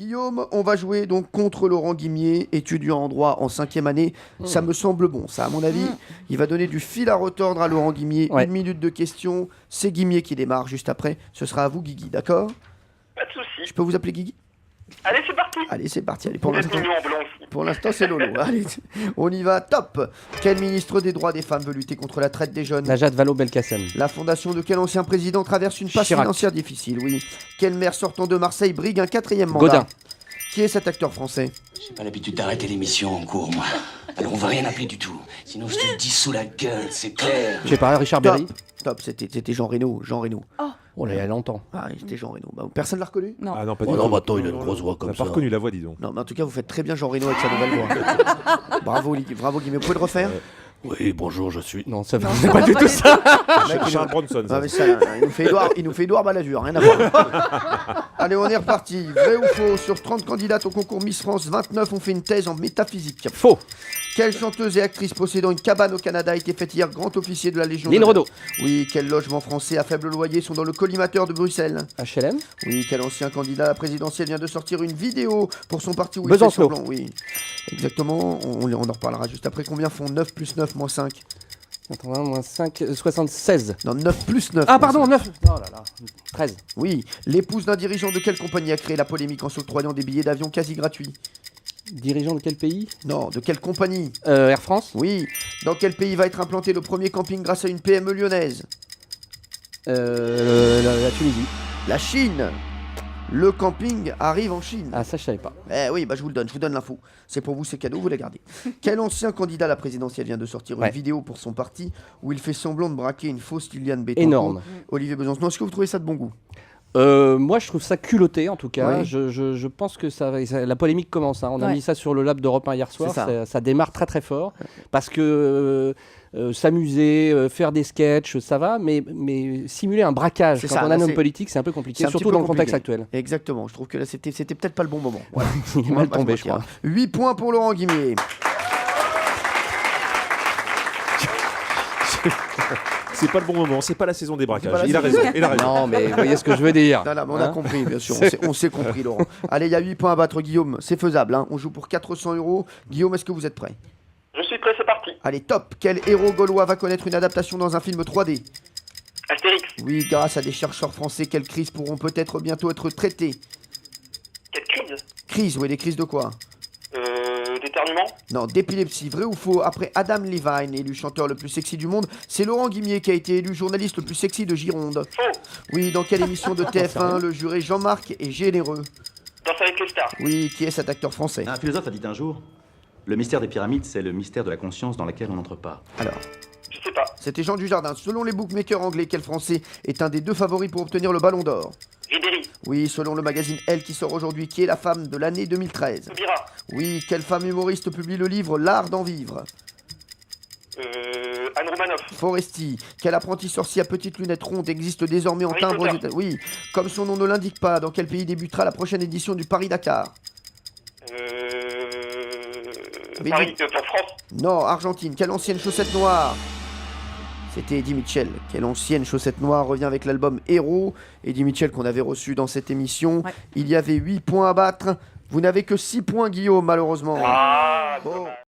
Guillaume, on va jouer donc contre Laurent Guimier, étudiant en droit en 5e année. Ça me semble bon, ça, à mon avis. Il va donner du fil à retordre à Laurent Guimier. Ouais. 1 minute de questions. C'est Guimier qui démarre juste après. Ce sera à vous, Guigui, d'accord? Pas de soucis. Je peux vous appeler Guigui? Allez, c'est parti. Allez, c'est parti. Allez, Vous êtes mignon en blanc aussi. pour l'instant, c'est Lolo. Allez, on y va. Top. Quel ministre des droits des femmes veut lutter contre la traite des jeunes? Najat Vallaud-Belkacem. La fondation de quel ancien président traverse une passe Chirac. financière difficile? Oui. Quel maire sortant de Marseille brigue un 4e mandat? Gaudin. Qui est cet acteur français? J'ai pas l'habitude d'arrêter l'émission en cours, moi. Alors on va rien appeler du tout. Sinon je te dissous la gueule, c'est clair. Je sais pas, Richard Berry. Top, c'était Jean Reno. Jean Reno. Oh là, il y a longtemps. Ah, c'était Jean Reno. Bah, personne l'a reconnu? Non. Ah non, pas Oh du non, tout. bah attends, il a une grosse voix On comme n'a ça. pas reconnu la voix, disons. Non, mais en tout cas, vous faites très bien Jean Reno avec sa nouvelle voix. Bravo, Guy. Mais vous pouvez le refaire? Oui, bonjour, je suis. Non, ça Non, c'est pas du tout ça. Charles Bronson, ça. Ah, mais ça, il nous fait Edouard Balladur, rien à voir. Allez, on est reparti. Vrai ou faux? Sur 30 candidates au concours Miss France, 29 ont fait une thèse en métaphysique. Faux. Quelle chanteuse et actrice possédant une cabane au Canada a été faite hier grand officier de la Légion Lynn d'honneur? Renaud. Oui, quels logements français à faible loyer sont dans le collimateur de Bruxelles? HLM. Oui, quel ancien candidat à la présidentielle vient de sortir une vidéo pour son parti où il fait Besançon. semblant? Oui, exactement, on en reparlera juste après. Combien font 9 plus 9 moins 5? 80 moins 5, 76. Non, 9 plus 9. Ah, moins pardon, 5. 9. Oh là là. 13. Oui, l'épouse d'un dirigeant de quelle compagnie a créé la polémique en s'octroyant des billets d'avion quasi gratuits? Dirigeant de quel pays? Non, de quelle compagnie? Air France. Oui, dans quel pays va être implanté le premier camping grâce à une PME lyonnaise? La Tunisie. La Chine. Le camping arrive en Chine. Ah, ça, je savais pas. Oui, bah je vous donne l'info. C'est pour vous, c'est cadeau, vous la gardez. Quel ancien candidat à la présidentielle vient de sortir une Ouais. vidéo pour son parti où il fait semblant de braquer une fausse Liliane Bettencourt? Énorme. Olivier Besançon, est-ce que vous trouvez ça de bon goût? Moi, je trouve ça culotté, en tout cas. Oui. Je pense que la polémique commence. Hein. On a Ouais. mis ça sur le lab d'Europe 1 hier soir. C'est ça. Ça démarre très très fort. Parce que s'amuser, faire des sketchs, ça va. Mais simuler un braquage C'est quand ça, on là, a un homme c'est- politique, c'est un peu compliqué. c'est un petit Surtout peu dans le contexte compliqué. actuel. Exactement, je trouve que là c'était peut-être pas le bon moment. Voilà. Il est On va mal pas se tombé, je mentir. crois. 8 points pour Laurent Guimier. C'est pas le bon moment, c'est pas la saison des pas braquages. la Il a saison. raison, il a raison. Non, mais vous voyez ce que je veux dire. Non, mais on a Hein compris, bien sûr. On s'est compris, Laurent. Allez, il y a 8 points à battre, Guillaume. C'est faisable, hein. On joue pour 400 €. Guillaume, est-ce que vous êtes prêt? Je suis prêt, c'est parti. Allez, top. Quel héros gaulois va connaître une adaptation dans un film 3D? Astérix. Oui, grâce à des chercheurs français, quelles crises pourront peut-être bientôt être traitées? Quelle crise? Crises, oui, des crises de quoi? D'éternuement? Non, d'épilepsie. Vrai ou faux? Après Adam Levine, élu chanteur le plus sexy du monde, c'est Laurent Guimier qui a été élu journaliste le plus sexy de Gironde. Faux. Oui, dans quelle émission de TF1 le juré Jean-Marc est généreux? Danse avec les stars. Oui, qui est cet acteur français? Un philosophe a dit un jour, le mystère des pyramides, c'est le mystère de la conscience dans laquelle on n'entre pas. Alors, Je sais pas. c'était Jean Dujardin. Selon les bookmakers anglais, quel français est un des 2 favoris pour obtenir le Ballon d'Or? Ribéry. Oui, selon le magazine Elle qui sort aujourd'hui, qui est la femme de l'année 2013? Taubira. Oui, quelle femme humoriste publie le livre L'art d'en vivre? Anne Romanoff. Foresti, quel apprenti sorcier à petites lunettes rondes existe désormais en Harry timbre aux Potter. États-Unis? Oui, comme son nom ne l'indique pas, dans quel pays débutera la prochaine édition du Paris-Dakar? Mais Paris, dis- en France. Non, Argentine, quelle ancienne chaussette noire? C'était Eddie Mitchell. Quelle ancienne chaussette noire revient avec l'album Héros. Eddie Mitchell qu'on avait reçu dans cette émission. Ouais. Il y avait 8 points à battre. Vous n'avez que 6 points, Guillaume, malheureusement. Ah, Bon. dommage.